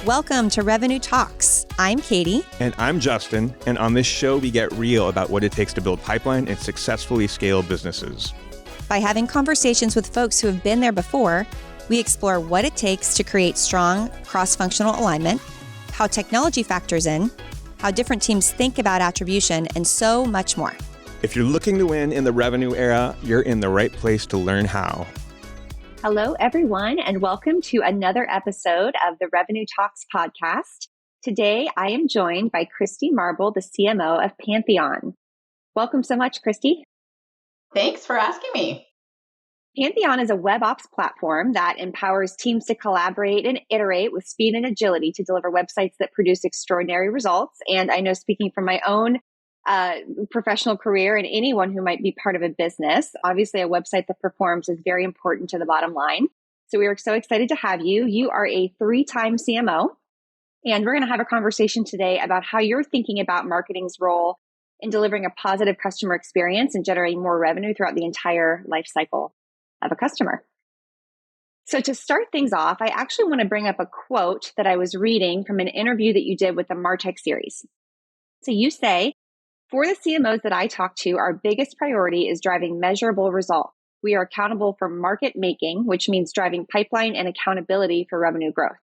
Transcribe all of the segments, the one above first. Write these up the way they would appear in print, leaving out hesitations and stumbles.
Welcome to Revenue Talks. I'm Katie. And I'm Justin. And on this show, we get real about what it takes to build pipeline and successfully scale businesses. By having conversations with folks who have been there before, we explore what it takes to create strong cross-functional alignment, how technology factors in, how different teams think about attribution, and so much more. If you're looking to win in the revenue era, you're in the right place to learn how. Hello, everyone, and welcome to another episode of the Revenue Talks podcast. Today, I am joined by Christy Marble, the CMO of Pantheon. Welcome so much, Christy. Thanks for asking me. Pantheon is a web ops platform that empowers teams to collaborate and iterate with speed and agility to deliver websites that produce extraordinary results. And I know, speaking from my own professional career and anyone who might be part of a business, obviously a website that performs is very important to the bottom line. So we are so excited to have you. You are a 3-time CMO, and we're going to have a conversation today about how you're thinking about marketing's role in delivering a positive customer experience and generating more revenue throughout the entire life cycle of a customer. So to start things off, I actually want to bring up a quote that I was reading from an interview that you did with the MarTech series. So you say, "For the CMOs that I talk to, our biggest priority is driving measurable results. We are accountable for market making, which means driving pipeline and accountability for revenue growth."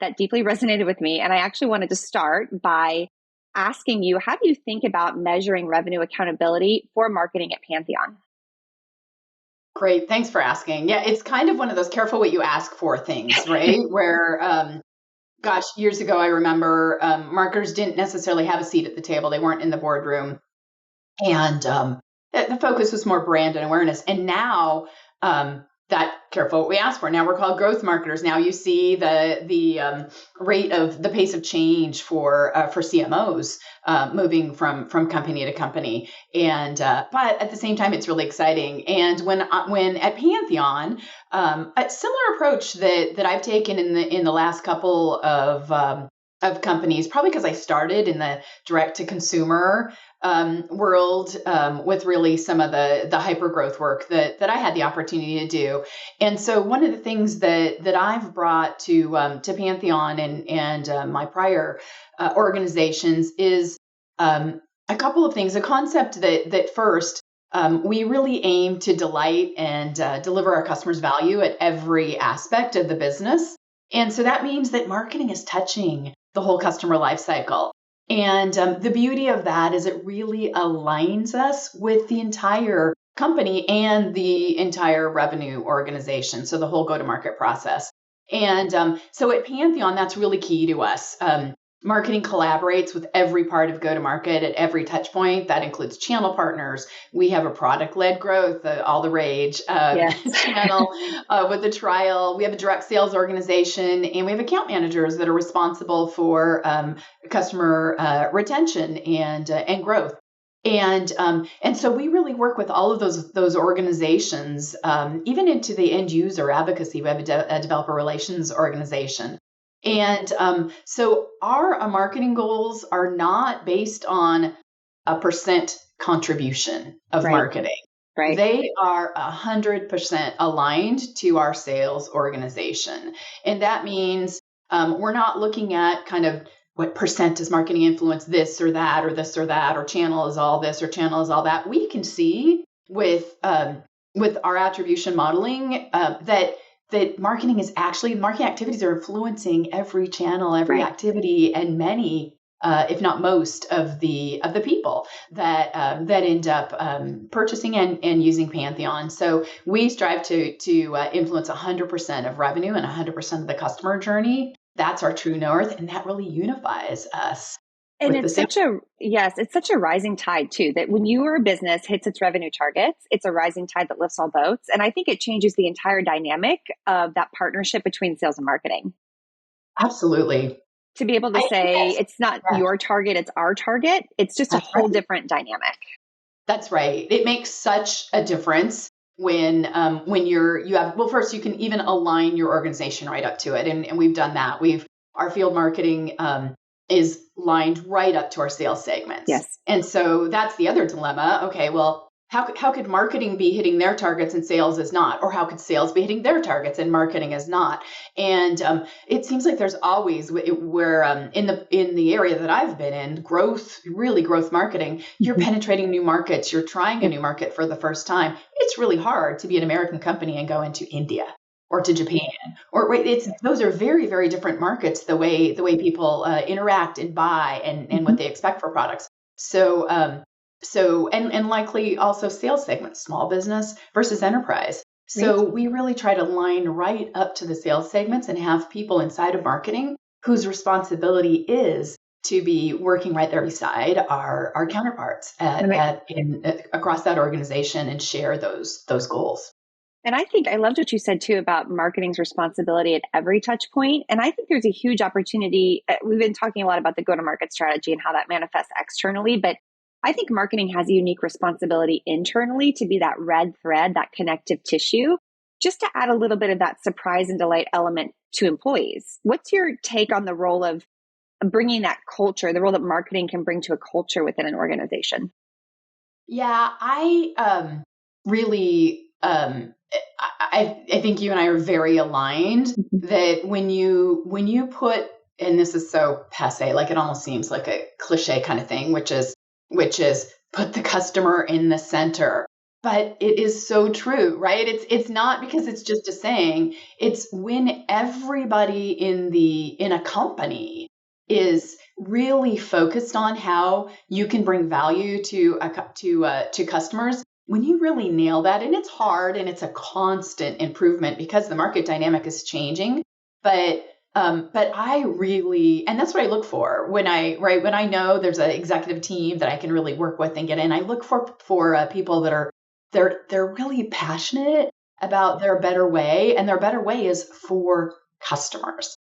That deeply resonated with me. And I actually wanted to start by asking you, how do you think about measuring revenue accountability for marketing at Pantheon? Great. Thanks for asking. Yeah, it's kind of one of those careful what you ask for things, right? Where, years ago, I remember marketers didn't necessarily have a seat at the table. They weren't in the boardroom. And the focus was more brand and awareness. And now that careful what we ask for. Now we're called growth marketers. Now you see the rate of the pace of change for CMOs moving from company to company. And but at the same time, it's really exciting. And when at Pantheon, a similar approach that I've taken in the last couple of companies, probably because I started in the direct to consumer world with really some of the hyper growth work that I had the opportunity to do. And so one of the things that I've brought to Pantheon and my prior organizations is a couple of things. A concept that first, we really aim to delight and deliver our customers value at every aspect of the business. And so that means that marketing is touching the whole customer lifecycle. And the beauty of that is it really aligns us with the entire company and the entire revenue organization. So the whole go-to-market process. And so at Pantheon, that's really key to us. Marketing collaborates with every part of go-to-market at every touch point. That includes channel partners. We have a product-led growth, all the rage channel with the trial. We have a direct sales organization, and we have account managers that are responsible for customer retention and growth. And so we really work with all of those organizations, even into the end user advocacy. We have a developer relations organization. And so our marketing goals are not based on a percent contribution of marketing. Right. They are 100% aligned to our sales organization. And that means we're not looking at kind of what percent does marketing influence this or that, or channel is all this or channel is all that. We can see with our attribution modeling that marketing activities are influencing every channel, every activity, and many, if not most, of the people that end up purchasing and using Pantheon. So we strive to influence 100% of revenue and 100% of the customer journey. That's our true north, and that really unifies us. And it's such a rising tide too, that when your business hits its revenue targets, it's a rising tide that lifts all boats. And I think it changes the entire dynamic of that partnership between sales and marketing. Absolutely. To be able to say it's not your target, it's our target. It's just a whole different dynamic. That's right. It makes such a difference when first you can even align your organization right up to it. And we've done that. Our field marketing is lined right up to our sales segments. Yes. And so that's the other dilemma. Okay, well, how could marketing be hitting their targets and sales is not? Or how could sales be hitting their targets and marketing is not? And it seems like there's always where in the area that I've been in, growth marketing, you're penetrating new markets, you're trying a new market for the first time. It's really hard to be an American company and go into India or to Japan, or those are very, very different markets, the way people interact and buy and what they expect for products. So and likely also sales segments, small business versus enterprise. So we really try to line right up to the sales segments and have people inside of marketing whose responsibility is to be working right there beside our counterparts across that organization and share those goals. And I think I loved what you said too about marketing's responsibility at every touch point. And I think there's a huge opportunity. We've been talking a lot about the go-to-market strategy and how that manifests externally, but I think marketing has a unique responsibility internally to be that red thread, that connective tissue, just to add a little bit of that surprise and delight element to employees. What's your take on the role of bringing that culture, the role that marketing can bring to a culture within an organization? Yeah, I really, I think you and I are very aligned that when you put, and this is so passé, like it almost seems like a cliche kind of thing, which is put the customer in the center. But it is so true, right? It's not because it's just a saying. It's when everybody in a company is really focused on how you can bring value to customers. When you really nail that, and it's hard and it's a constant improvement because the market dynamic is changing, but I really, and that's what I look for when I know there's an executive team that I can really work with and get in. I look for people that are they're really passionate about their better way, and their better way is for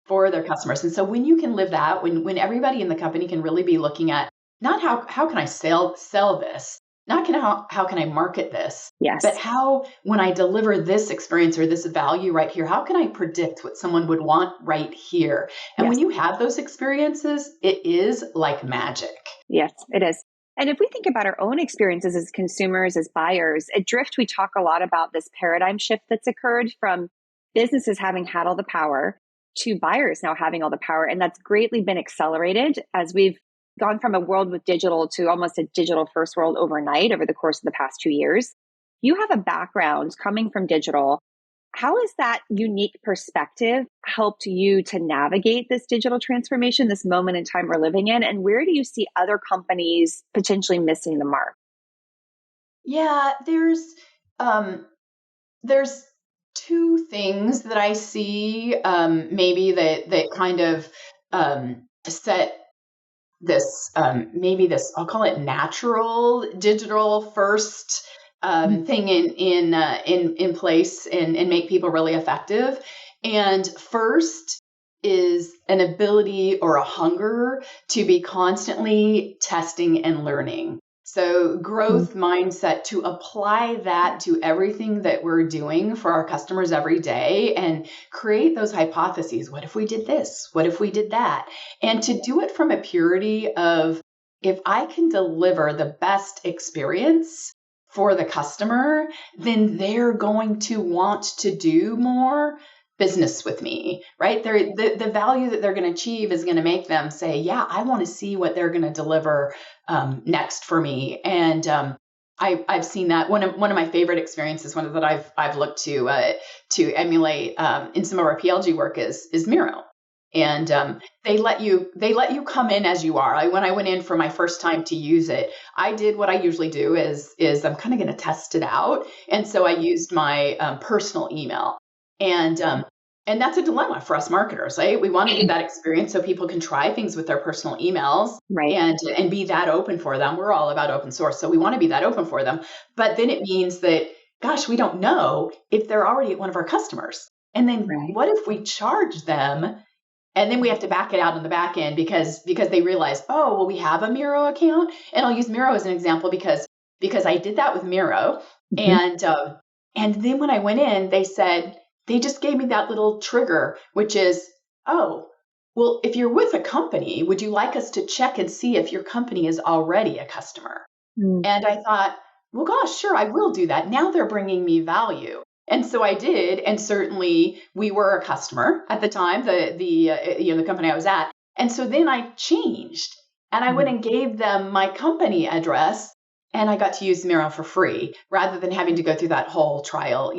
their customers. And so when you can live that, when everybody in the company can really be looking at not how can I sell this, not how can I market this, yes, but how, when I deliver this experience or this value right here, how can I predict what someone would want right here? And yes, when you have those experiences, it is like magic. Yes, it is. And if we think about our own experiences as consumers, as buyers, at Drift, we talk a lot about this paradigm shift that's occurred from businesses having had all the power to buyers now having all the power. And that's greatly been accelerated as we've gone from a world with digital to almost a digital first world overnight over the course of the past 2 years. You have a background coming from digital. How has that unique perspective helped you to navigate this digital transformation, this moment in time we're living in? And where do you see other companies potentially missing the mark? Yeah, there's two things that I see maybe that kind of set this maybe this, I'll call it natural digital first thing in place and make people really effective. And first is an ability or a hunger to be constantly testing and learning. So growth mindset, to apply that to everything that we're doing for our customers every day and create those hypotheses. What if we did this? What if we did that? And to do it from a purity of, if I can deliver the best experience for the customer, then they're going to want to do more business with me, right? The value that they're going to achieve is going to make them say, yeah, I want to see what they're going to deliver next for me. And I've seen that. One of my favorite experiences, one that I've looked to emulate in some of our PLG work is Miro. And they let you come in as you are. When I went in for my first time to use it, I did what I usually do is I'm kind of going to test it out. And so I used my personal email. And that's a dilemma for us marketers, right? We want to give that experience so people can try things with their personal emails, right, and be that open for them. We're all about open source, so we want to be that open for them. But then it means that, gosh, we don't know if they're already one of our customers. And then what if we charge them? And then we have to back it out on the back end because they realize, oh, well, we have a Miro account. And I'll use Miro as an example because I did that with Miro. And then when I went in, they just gave me that little trigger, which is, oh, well, if you're with a company, would you like us to check and see if your company is already a customer? And I thought, well, gosh, sure, I will do that. Now they're bringing me value. And so I did. And certainly we were a customer at the time, the company I was at. And so then I changed and I went and gave them my company address and I got to use Miro for free rather than having to go through that whole trial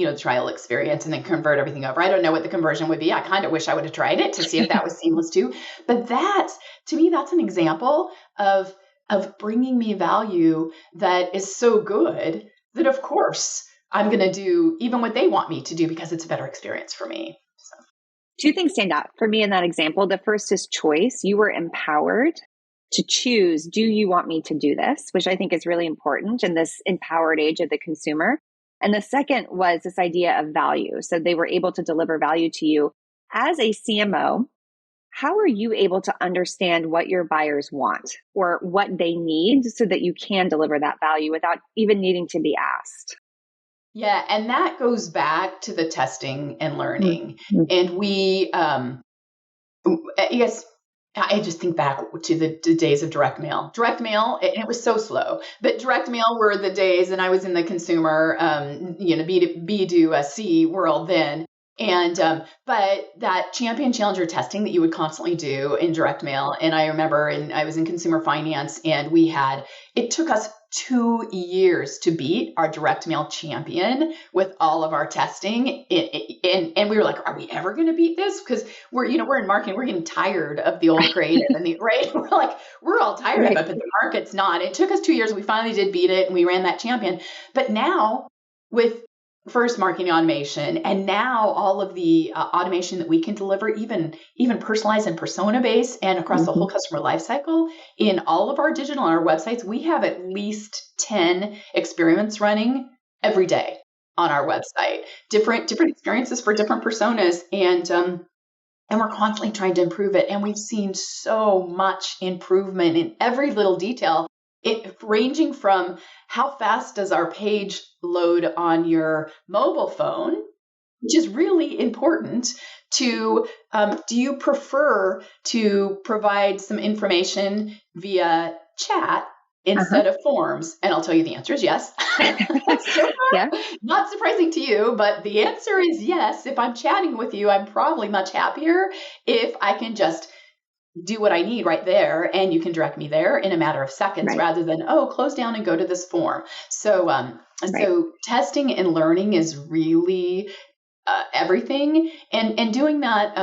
experience and then convert everything over. I don't know what the conversion would be. I kind of wish I would have tried it to see if that was seamless too. But to me, that's an example of bringing me value that is so good that, of course, I'm going to do even what they want me to do because it's a better experience for me. So. Two things stand out for me in that example. The first is choice. You were empowered to choose, do you want me to do this? Which I think is really important in this empowered age of the consumer. And the second was this idea of value. So they were able to deliver value to you. As a CMO, how are you able to understand what your buyers want or what they need so that you can deliver that value without even needing to be asked? Yeah, and that goes back to the testing and learning. Mm-hmm. And we, yes, I just think back to the days of direct mail. Direct mail, it was so slow, but direct mail were the days, and I was in the consumer, B to C world then. And, but that champion challenger testing that you would constantly do in direct mail. And I remember I was in consumer finance and it took us 2 years to beat our direct mail champion with all of our testing. And we were like, are we ever going to beat this? Because we're in marketing, we're getting tired of the old creative and right. We're all tired of it, but the market's not. It took us 2 years. We finally did beat it and we ran that champion. But now with first marketing automation, and now all of the automation that we can deliver, even personalized and persona based and across the whole customer lifecycle in all of our digital on our websites, we have at least 10 experiments running every day on our website, different experiences for different personas. And we're constantly trying to improve it. And we've seen so much improvement in every little detail. It ranging from how fast does our page load on your mobile phone, which is really important, to do you prefer to provide some information via chat instead of forms? And I'll tell you the answer is yes. Yeah. Not surprising to you, but the answer is yes. If I'm chatting with you, I'm probably much happier if I can just do what I need right there, and you can direct me there in a matter of seconds rather than, close down and go to this form. So, so testing and learning is really everything, and doing that,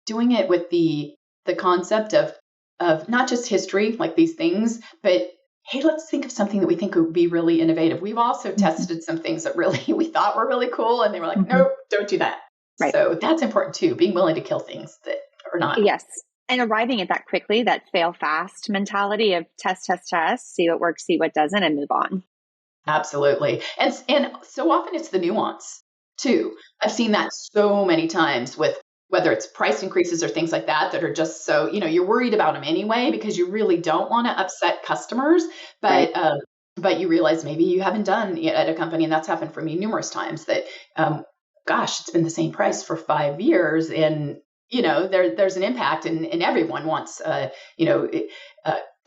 doing it with the concept of not just history, like these things, but hey, let's think of something that we think would be really innovative. We've also tested some things that really we thought were really cool, and they were like, nope, don't do that. Right. So that's important too, being willing to kill things that are not. Yes. And arriving at that quickly, that fail fast mentality of test, see what works, see what doesn't, and move on. Absolutely. And so often it's the nuance too. I've seen that so many times with whether it's price increases or things like that are just so, you're worried about them anyway, because you really don't want to upset customers, but you realize maybe you haven't done it at a company. And that's happened for me numerous times that, it's been the same price for 5 years, and there's an impact, and everyone wants,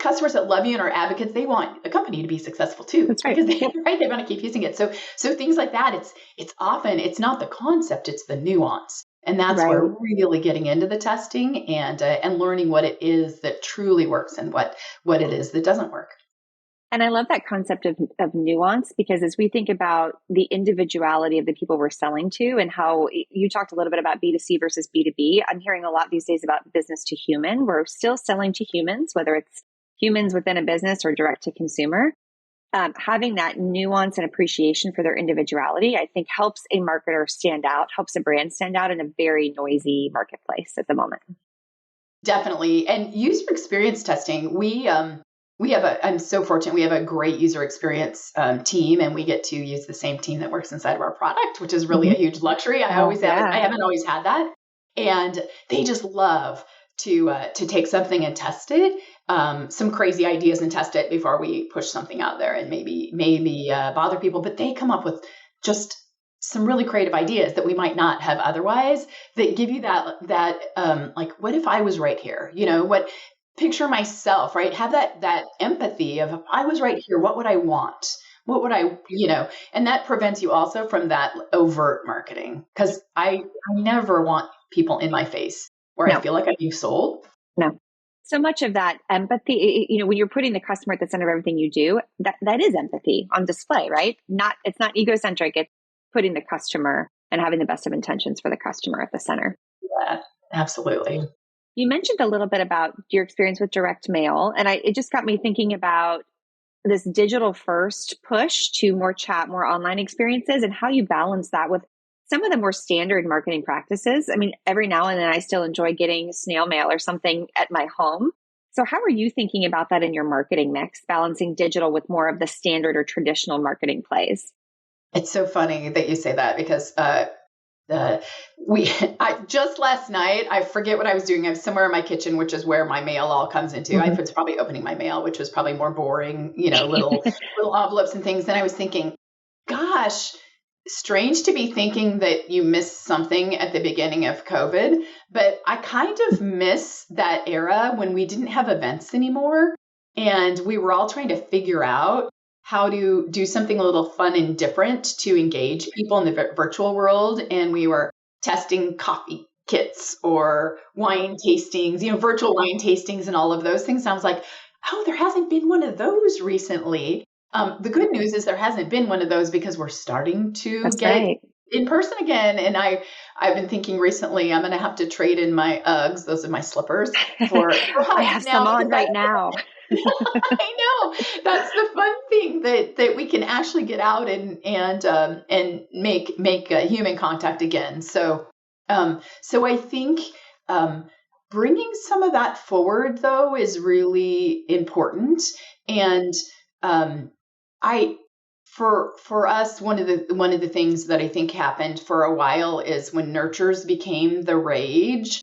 customers that love you and are advocates, they want a company to be successful too. That's right. Because they want to keep using it. So things like that, it's often, it's not the concept, it's the nuance. And that's where really getting into the testing and learning what it is that truly works and what it is that doesn't work. And I love that concept of nuance, because as we think about the individuality of the people we're selling to, and how you talked a little bit about B2C versus B2B, I'm hearing a lot these days about business to human. We're still selling to humans, whether it's humans within a business or direct to consumer. Having that nuance and appreciation for their individuality, I think helps a marketer stand out, helps a brand stand out in a very noisy marketplace at the moment. Definitely. And user experience testing, I'm so fortunate. We have a great user experience team, and we get to use the same team that works inside of our product, which is really a huge luxury. I haven't always had that. And they just love to take something and test it, some crazy ideas and test it before we push something out there and maybe bother people. But they come up with just some really creative ideas that we might not have otherwise, that give you that like, what if I was right here? Picture myself, right? Have that empathy of, if I was right here, what would I want? What would and that prevents you also from that overt marketing. Because I never want people in my face where I No, feel like I'm being sold. no. So much of that empathy, when you're putting the customer at the center of everything you do, that is empathy on display, right? It's not egocentric. It's putting the customer and having the best of intentions for the customer at the center. Yeah, absolutely. You mentioned a little bit about your experience with direct mail, and it just got me thinking about this digital first push to more chat, more online experiences, and how you balance that with some of the more standard marketing practices. I mean, every now and then I still enjoy getting snail mail or something at my home. So how are you thinking about that in your marketing mix, balancing digital with more of the standard or traditional marketing plays? It's so funny that you say that because just last night, I forget what I was doing. I was somewhere in my kitchen, which is where my mail all comes into. I was probably opening my mail, which was probably more boring, little envelopes and things. And I was thinking, gosh, strange to be thinking that you missed something at the beginning of COVID, but I kind of miss that era when we didn't have events anymore. And we were all trying to figure out how to do something a little fun and different to engage people in the virtual world. And we were testing coffee kits or wine tastings, virtual wine tastings and all of those things. And I was like, oh, there hasn't been one of those recently. The good news is there hasn't been one of those because we're starting to get in person again. And I've been thinking recently, I'm going to have to trade in my Uggs. Those are my slippers for I have some on right now. I know. That's the fun thing that we can actually get out and make human contact again. So I think bringing some of that forward though is really important. And for us, one of the things that I think happened for a while is when nurtures became the rage.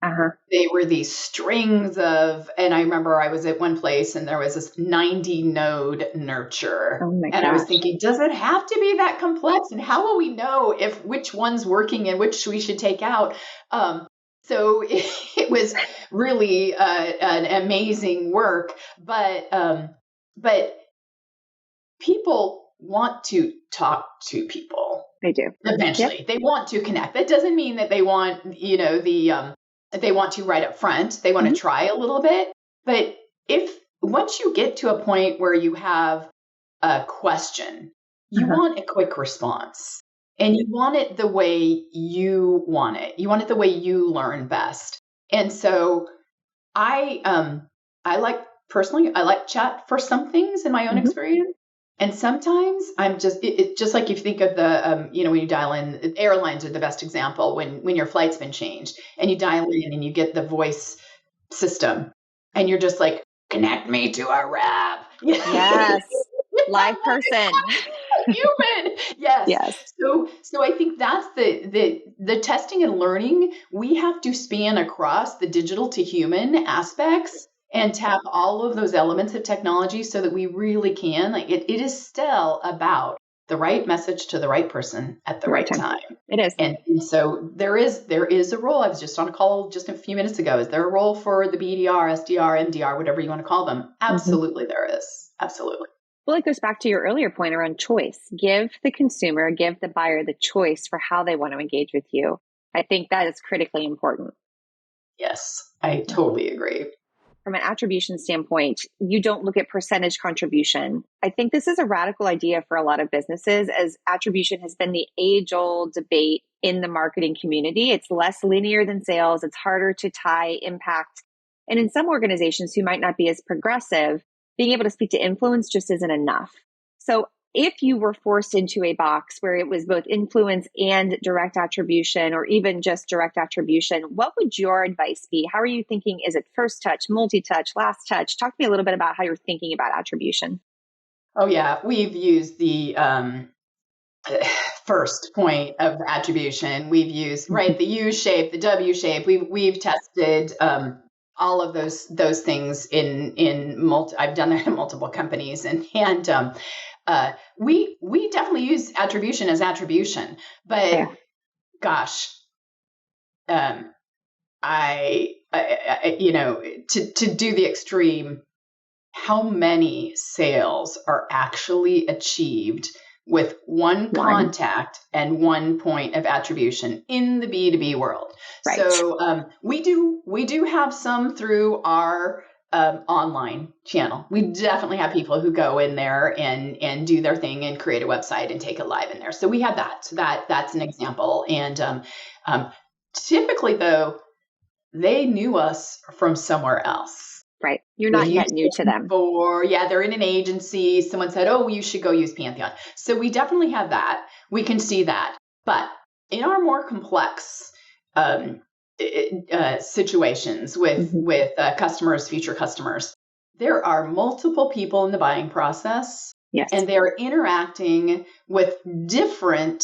They were these strings of, and I remember I was at one place and there was this 90 node nurture. Oh my gosh. I was thinking, does it have to be that complex? And how will we know if which one's working and which we should take out? So it was really an amazing work, but people want to talk to people. They do. Eventually. Yep. They want to connect. That doesn't mean that they want, that they want to right up front. They want to try a little bit. But once you get to a point where you have a question, you want a quick response. And you want it the way you want it. You want it the way you learn best. And so I like chat for some things in my own experience. And sometimes I'm just like you think of the, when you dial in, airlines are the best example when your flight's been changed and you dial in and you get the voice system and you're just like, connect me to a rep. Yes. Live person. Human. Yes. So I think that's the testing and learning. We have to span across the digital to human aspects and tap all of those elements of technology so that we really can, it is still about the right message to the right person at the right time. It is. And so there is a role. I was just on a call just a few minutes ago. Is there a role for the BDR, SDR, MDR, whatever you want to call them? Absolutely there is. Absolutely. Well, it goes back to your earlier point around choice. Give the consumer, give the buyer the choice for how they want to engage with you. I think that is critically important. Yes, I totally agree. From an attribution standpoint, you don't look at percentage contribution. I think this is a radical idea for a lot of businesses, as attribution has been the age-old debate in the marketing community. It's less linear than sales. It's harder to tie impact. And in some organizations who might not be as progressive, being able to speak to influence just isn't enough. So if you were forced into a box where it was both influence and direct attribution, or even just direct attribution, what would your advice be? How are you thinking? Is it first touch, multi-touch, last touch? Talk to me a little bit about how you're thinking about attribution. Oh yeah, we've used the first point of attribution. We've used the U shape, the W shape. We've tested all of those things I've done that in multiple companies, and we definitely use attribution as attribution, but gosh, I to do the extreme, how many sales are actually achieved with one contact and one point of attribution in the B2B world. Right. So we do have some through our online channel. We definitely have people who go in there and do their thing and create a website and take it live in there. So we have that. So that's an example. And typically, though, they knew us from somewhere else. Right. You're not yet new to them. They're in an agency. Someone said, oh, you should go use Pantheon. So we definitely have that. We can see that. But in our more complex situations with customers, future customers, there are multiple people in the buying process. Yes. And they're interacting with different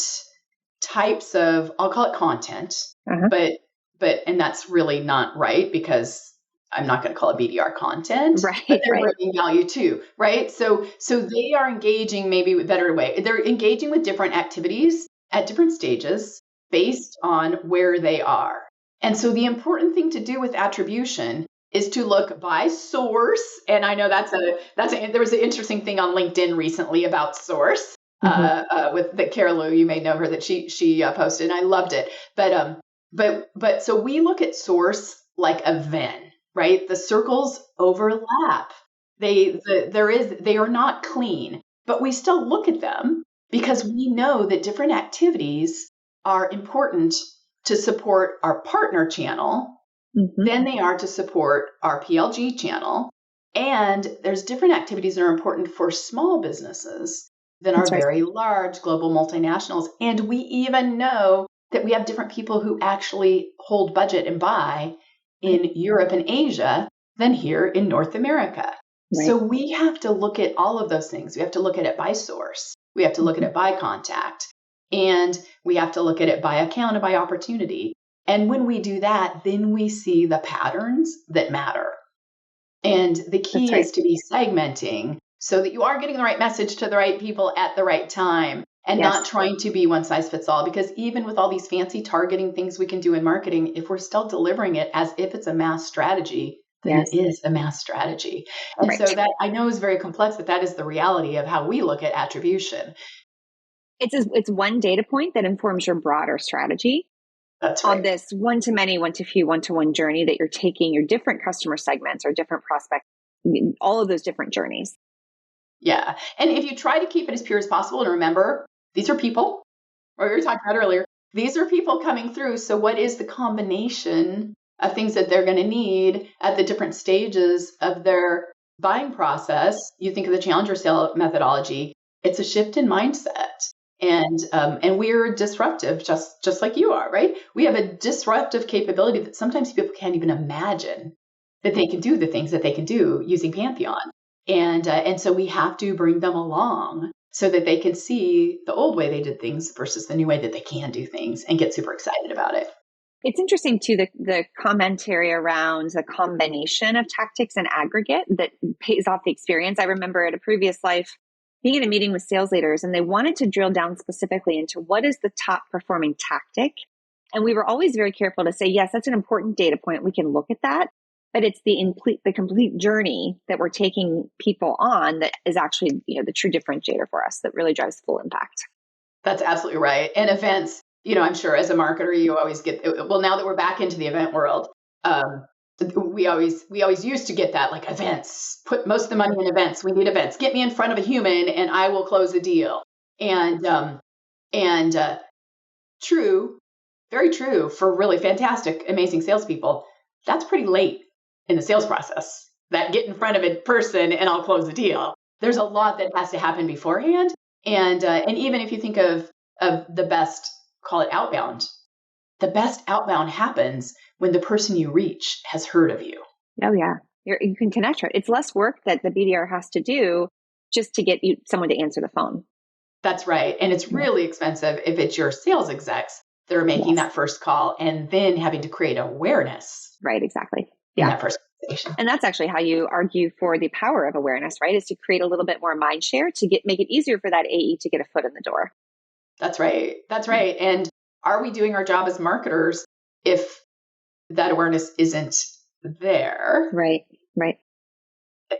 types of, I'll call it content, and that's really not right because I'm not going to call it BDR content, right? But they're bringing value too, right? So they are engaging maybe with better way. They're engaging with different activities at different stages based on where they are. And so the important thing to do with attribution is to look by source. And I know there was an interesting thing on LinkedIn recently about source with the Carol, you may know her, that she posted, and I loved it. But so we look at source like a Venn. Right? The circles overlap. They are not clean, but we still look at them because we know that different activities are important to support our partner channel than they are to support our PLG channel. And there's different activities that are important for small businesses than our very large global multinationals. And we even know that we have different people who actually hold budget and buy in Europe and Asia than here in North America. Right. So we have to look at all of those things. We have to look at it by source. We have to look at it by contact. And we have to look at it by account and by opportunity. And when we do that, then we see the patterns that matter. And the key is to be segmenting so that you are getting the right message to the right people at the right time. And not trying to be one size fits all, because even with all these fancy targeting things we can do in marketing, if we're still delivering it as if it's a mass strategy, then it is a mass strategy. And so that I know is very complex, but that is the reality of how we look at attribution. It's one data point that informs your broader strategy. That's right. On this one-to-many, one-to-few, one-to-one journey that you're taking your different customer segments or different prospects, all of those different journeys. Yeah. And if you try to keep it as pure as possible, and remember, these are people, what we were talking about earlier. These are people coming through. So what is the combination of things that they're going to need at the different stages of their buying process? You think of the challenger sale methodology. It's a shift in mindset. And we're disruptive, just like you are, right? We have a disruptive capability that sometimes people can't even imagine that they can do the things that they can do using Pantheon. And so we have to bring them along so that they can see the old way they did things versus the new way that they can do things and get super excited about it. It's interesting too, the commentary around the combination of tactics and aggregate that pays off the experience. I remember at a previous life being in a meeting with sales leaders, and they wanted to drill down specifically into what is the top performing tactic. And we were always very careful to say, yes, that's an important data point. We can look at that. But it's the complete journey that we're taking people on that is actually, the true differentiator for us that really drives full impact. That's absolutely right. And events, I'm sure as a marketer, you always get, well, now that we're back into the event world, we always used to get that, like, events, put most of the money in events. We need events. Get me in front of a human and I will close a deal. And true, very true for really fantastic, amazing salespeople. That's pretty late in the sales process, that get in front of a person and I'll close the deal. There's a lot that has to happen beforehand. And even if you think of the best, call it outbound, the best outbound happens when the person you reach has heard of you. Oh yeah. You can connect her. It's less work that the BDR has to do just to get someone to answer the phone. That's right. And it's really expensive if it's your sales execs that are making that first call and then having to create awareness. Right. Exactly. In that first conversation. And that's actually how you argue for the power of awareness, right? Is to create a little bit more mind share to make it easier for that AE to get a foot in the door. That's right. That's right. And are we doing our job as marketers if that awareness isn't there? Right. Right.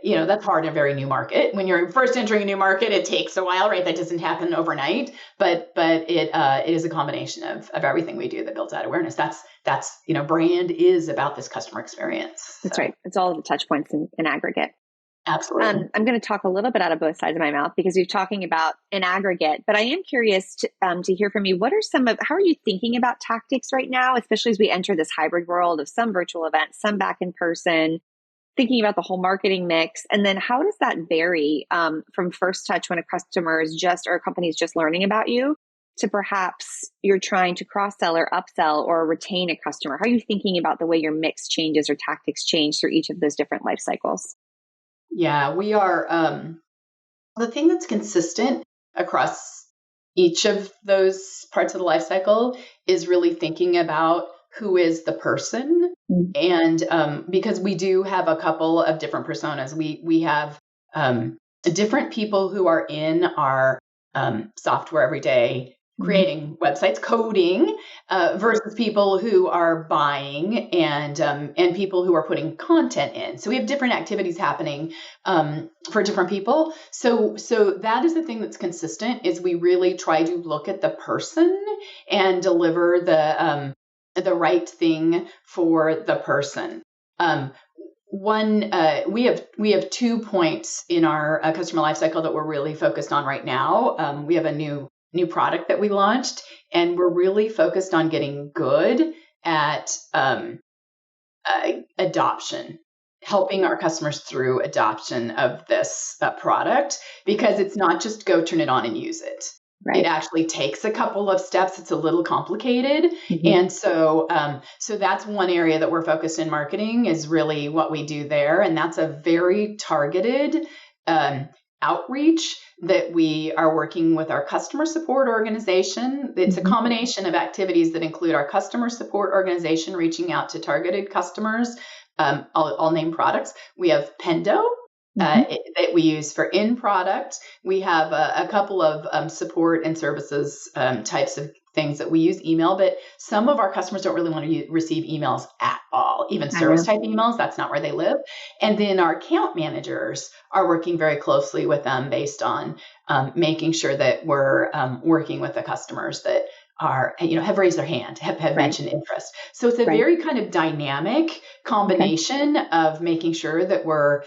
that's hard in a very new market. When you're first entering a new market, it takes a while, right? That doesn't happen overnight, but it is a combination of everything we do that builds that awareness. That's brand is about this customer experience. That's right. It's all of the touch points in aggregate. Absolutely. I'm going to talk a little bit out of both sides of my mouth because you're talking about in aggregate, but I am curious to hear from you. How are you thinking about tactics right now, especially as we enter this hybrid world of some virtual events, some back in person, thinking about the whole marketing mix? And then how does that vary from first touch when a customer is or a company is just learning about you to perhaps you're trying to cross-sell or upsell or retain a customer? How are you thinking about the way your mix changes or tactics change through each of those different life cycles? Yeah, we are. The thing that's consistent across each of those parts of the life cycle is really thinking about who is the person. And because we do have a couple of different personas, we have different people who are in our software every day, creating websites, coding, versus people who are buying and people who are putting content in. So we have different activities happening for different people. So that is the thing that's consistent is we really try to look at the person and deliver the right thing for the person. We have 2 points in our customer lifecycle that we're really focused on right now. We have a new product that we launched, and we're really focused on getting good at adoption, helping our customers through adoption of this product, because it's not just go turn it on and use it. Right. It actually takes a couple of steps. It's a little complicated. And so that's one area that we're focused in marketing is really what we do there. And that's a very targeted outreach that we are working with our customer support organization. It's a combination of activities that include our customer support organization reaching out to targeted customers. I'll name products. We have Pendo, that we use for in-product. We have a couple of support and services types of things that we use email, but some of our customers don't really want to receive emails at all, even service type emails. That's not where they live. And then our account managers are working very closely with them based on making sure that we're working with the customers that have raised their hand, have mentioned interest. So it's a very kind of dynamic combination of making sure that we're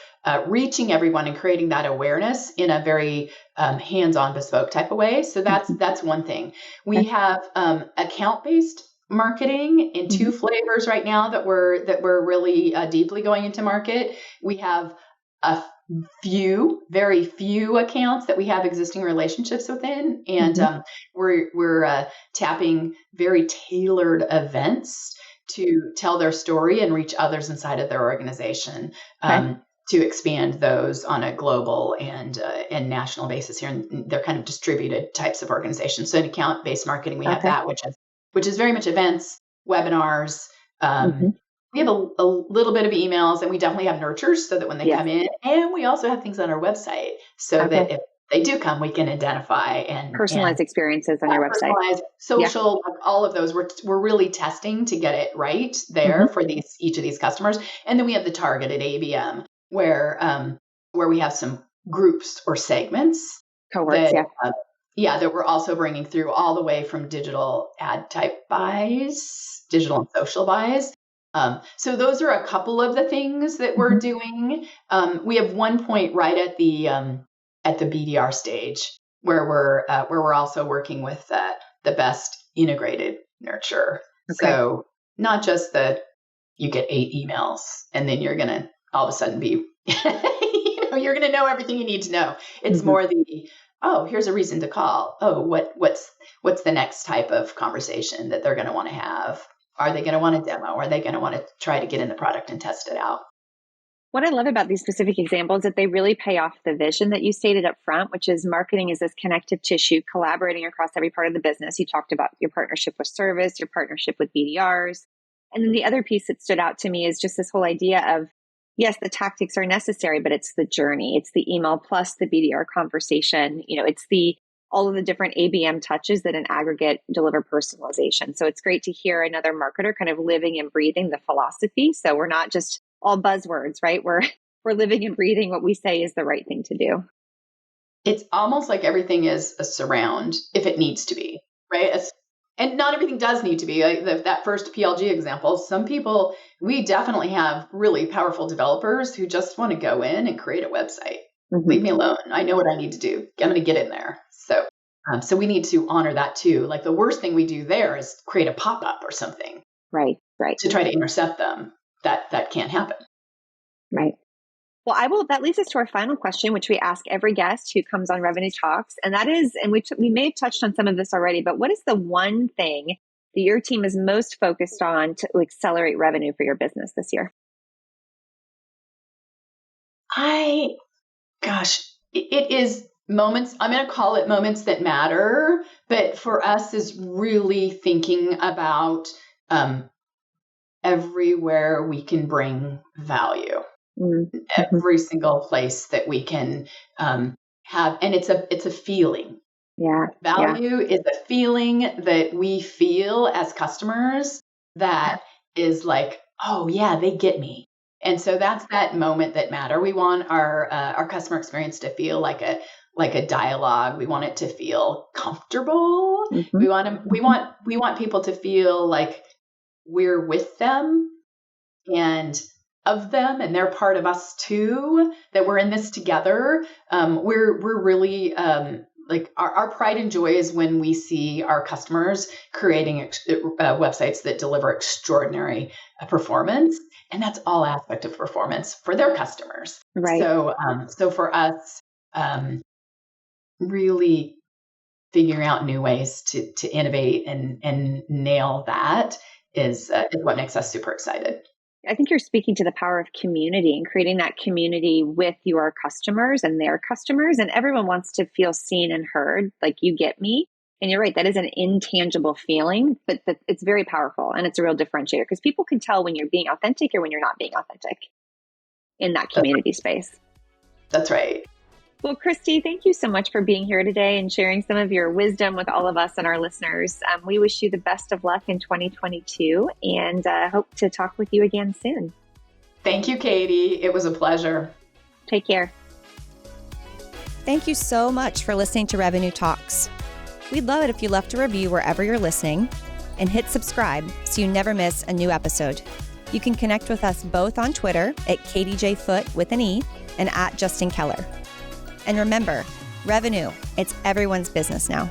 reaching everyone and creating that awareness in a very hands-on, bespoke type of way. So that's one thing. We have account-based marketing in 2 flavors right now that we're really deeply going into market. We have very few accounts that we have existing relationships within. And we're tapping very tailored events to tell their story and reach others inside of their organization to expand those on a global and national basis here. And they're kind of distributed types of organizations. So in account-based marketing, we have that, which is very much events, webinars, we have a little bit of emails, and we definitely have nurtures so that when they come in, and we also have things on our website so that if they do come, we can identify and personalized experiences on your website, personalized, social, all of those. We're really testing to get it right there for each of these customers. And then we have the targeted ABM where we have some groups or segments, cohorts, that we're also bringing through all the way from digital ad type buys, digital and social buys. So those are a couple of the things that we're doing. We have one point right at the BDR stage where we're also working with the best integrated nurture. So not just that you get 8 emails and then you're going to all of a sudden be, you're going to know everything you need to know. It's more here's a reason to call. What's the next type of conversation that they're going to want to have? Are they going to want a demo? Are they going to want to try to get in the product and test it out? What I love about these specific examples is that they really pay off the vision that you stated up front, which is marketing is this connective tissue collaborating across every part of the business. You talked about your partnership with service, your partnership with BDRs. And then the other piece that stood out to me is just this whole idea of, yes, the tactics are necessary, but it's the journey. It's the email plus the BDR conversation. It's all of the different ABM touches that in aggregate deliver personalization. So it's great to hear another marketer kind of living and breathing the philosophy. So we're not just all buzzwords, right? We're we're living and breathing what we say is the right thing to do. It's almost like everything is a surround if it needs to be, right? And not everything does need to be. Like that first PLG example, some people, we definitely have really powerful developers who just want to go in and create a website. Leave me alone. I know what I need to do. I'm going to get in there. So we need to honor that too. Like the worst thing we do there is create a pop-up or something. Right. To try to intercept them. That can't happen. Right. Well, that leads us to our final question, which we ask every guest who comes on Revenue Talks. And that is, and we may have touched on some of this already, but what is the one thing that your team is most focused on to accelerate revenue for your business this year? It is moments, I'm going to call it moments that matter, but for us is really thinking about everywhere we can bring value. Every single place that we can have, and it's a feeling. Yeah. Value is a feeling that we feel as customers that is like, oh yeah, they get me. And so that's that moment that matter. We want our customer experience to feel like a dialogue. We want it to feel comfortable. We want people to feel like we're with them and of them, and they're part of us too, that we're in this together. We're really like our pride and joy is when we see our customers creating websites that deliver extraordinary performance. And that's all aspect of performance for their customers. Right. So for us, really figuring out new ways to innovate and nail that is what makes us super excited. I think you're speaking to the power of community and creating that community with your customers and their customers. And everyone wants to feel seen and heard, like you get me. And you're right, that is an intangible feeling, but it's very powerful and it's a real differentiator because people can tell when you're being authentic or when you're not being authentic in that community space. That's right. Well, Christy, thank you so much for being here today and sharing some of your wisdom with all of us and our listeners. We wish you the best of luck in 2022 and hope to talk with you again soon. Thank you, Katie. It was a pleasure. Take care. Thank you so much for listening to Revenue Talks. We'd love it if you left a review wherever you're listening and hit subscribe so you never miss a new episode. You can connect with us both on Twitter at KatieJFoot with an E and at Justin Keller. And remember, revenue, it's everyone's business now.